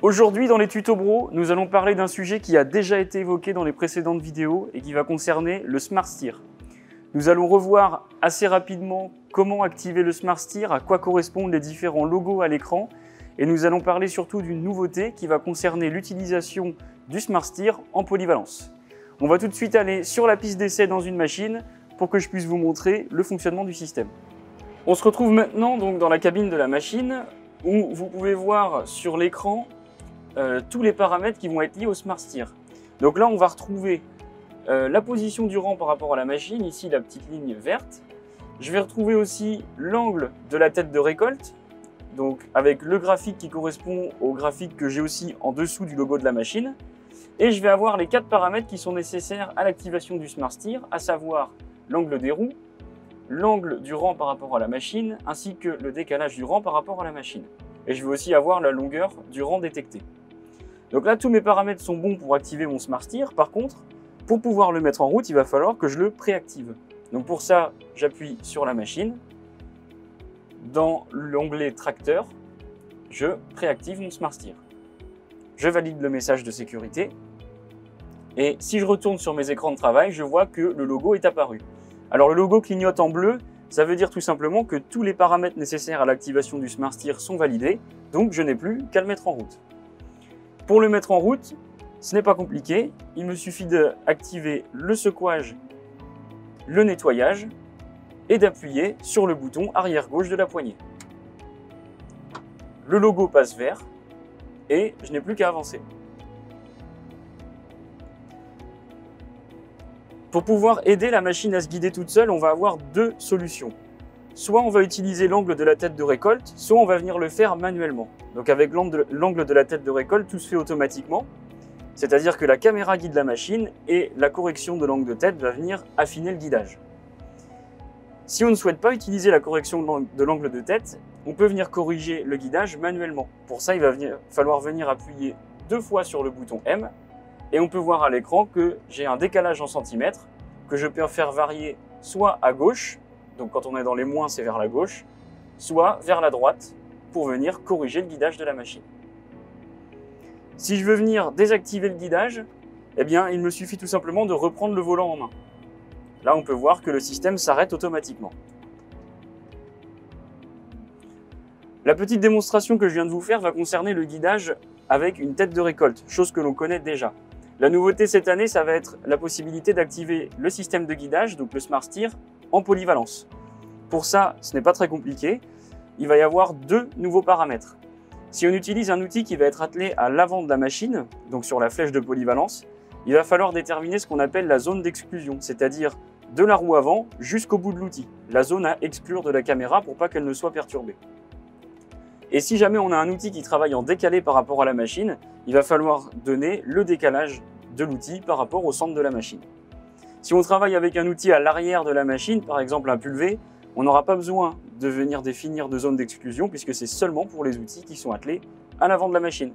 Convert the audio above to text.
Aujourd'hui, dans les tutos bro, nous allons parler d'un sujet qui a déjà été évoqué dans les précédentes vidéos et qui va concerner le Smart Steer. Nous allons revoir assez rapidement comment activer le Smart Steer, à quoi correspondent les différents logos à l'écran, et nous allons parler surtout d'une nouveauté qui va concerner l'utilisation du Smart Steer en polyvalence. On va tout de suite aller sur la piste d'essai dans une machine pour que je puisse vous montrer le fonctionnement du système. On se retrouve maintenant donc dans la cabine de la machine où vous pouvez voir sur l'écran tous les paramètres qui vont être liés au Smart Steer. Donc là, on va retrouver la position du rang par rapport à la machine, ici la petite ligne verte. Je vais retrouver aussi l'angle de la tête de récolte, donc avec le graphique qui correspond au graphique que j'ai aussi en dessous du logo de la machine. Et je vais avoir les 4 paramètres qui sont nécessaires à l'activation du Smart Steer, à savoir l'angle des roues, l'angle du rang par rapport à la machine, ainsi que le décalage du rang par rapport à la machine. Et je vais aussi avoir la longueur du rang détecté. Donc là, tous mes paramètres sont bons pour activer mon Smart Steer. Par contre, pour pouvoir le mettre en route, il va falloir que je le préactive. Donc pour ça, j'appuie sur la machine. Dans l'onglet Tracteur, je préactive mon Smart Steer. Je valide le message de sécurité. Et si je retourne sur mes écrans de travail, je vois que le logo est apparu. Alors le logo clignote en bleu, ça veut dire tout simplement que tous les paramètres nécessaires à l'activation du Smart Steer sont validés, donc je n'ai plus qu'à le mettre en route. Pour le mettre en route, ce n'est pas compliqué, il me suffit d'activer le secouage, le nettoyage et d'appuyer sur le bouton arrière gauche de la poignée. Le logo passe vert et je n'ai plus qu'à avancer. Pour pouvoir aider la machine à se guider toute seule, on va avoir deux solutions. Soit on va utiliser l'angle de la tête de récolte, soit on va venir le faire manuellement. Donc avec l'angle de la tête de récolte, tout se fait automatiquement. C'est-à-dire que la caméra guide la machine et la correction de l'angle de tête va venir affiner le guidage. Si on ne souhaite pas utiliser la correction de l'angle de tête, on peut venir corriger le guidage manuellement. Pour ça, il va falloir venir appuyer 2 fois sur le bouton M et on peut voir à l'écran que j'ai un décalage en centimètres que je peux faire varier soit à gauche, donc quand on est dans les moins, c'est vers la gauche, soit vers la droite pour venir corriger le guidage de la machine. Si je veux venir désactiver le guidage, eh bien, il me suffit tout simplement de reprendre le volant en main. Là, on peut voir que le système s'arrête automatiquement. La petite démonstration que je viens de vous faire va concerner le guidage avec une tête de récolte, chose que l'on connaît déjà. La nouveauté cette année, ça va être la possibilité d'activer le système de guidage, donc le Smart Steer, en polyvalence. Pour ça, ce n'est pas très compliqué. Il va y avoir 2 nouveaux paramètres. Si on utilise un outil qui va être attelé à l'avant de la machine, donc sur la flèche de polyvalence, il va falloir déterminer ce qu'on appelle la zone d'exclusion, c'est-à-dire de la roue avant jusqu'au bout de l'outil, la zone à exclure de la caméra pour pas qu'elle ne soit perturbée. Et si jamais on a un outil qui travaille en décalé par rapport à la machine, il va falloir donner le décalage de l'outil par rapport au centre de la machine. Si on travaille avec un outil à l'arrière de la machine, par exemple un pulvé, on n'aura pas besoin de venir définir de zone d'exclusion puisque c'est seulement pour les outils qui sont attelés à l'avant de la machine.